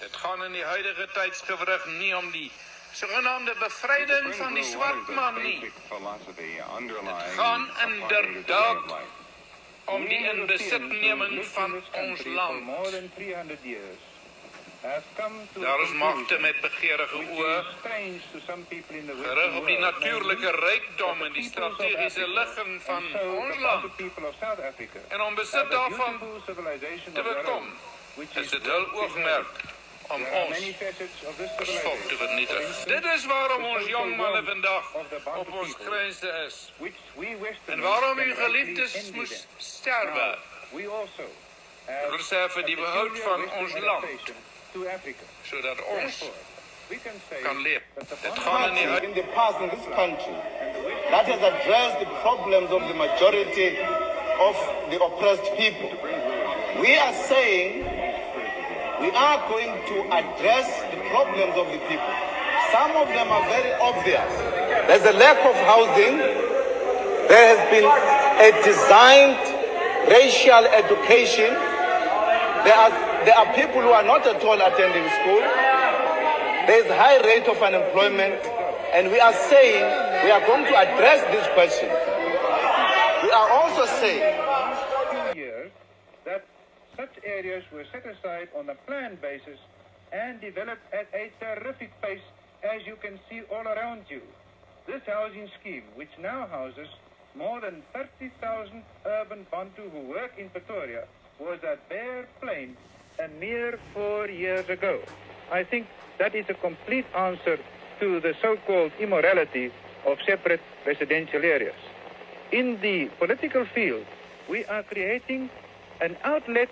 Het gaan in die huidige tydsgewrig nie om die sogenaamde bevryding van die swart man nie. Dit gaan inderdaad om die inbesitneming van ons land. Daar is magte met begeerige oë, gerig op die natuurlike rykdom en die strategiese ligging van ons land. En om besit daarvan te bekom, is dit hul oogmerk om ons as volk te vernietig. Dit is waarom ons jong manne vandag op ons grense is. En waarom uw geliefdes moes sterwe. Ter vir die behoud van ons land. Zodat ons kan leef. Dit gaan in the past in this country that has addressed the problems of the majority of the oppressed people. We are saying we are going to address the problems of the people. Some of them are very obvious. There's a lack of housing. There has been a designed racial education. There are people who are not at all attending school. There is a high rate of unemployment. And we are saying we are going to address this question. We are also saying that such areas were set aside on a planned basis and developed at a terrific pace, as you can see all around you. This housing scheme, which now houses more than 30,000 urban Bantu who work in Pretoria, was a bare plain a mere 4 years ago. I think that is a complete answer to the so-called immorality of separate residential areas. In the political field, we are creating an outlet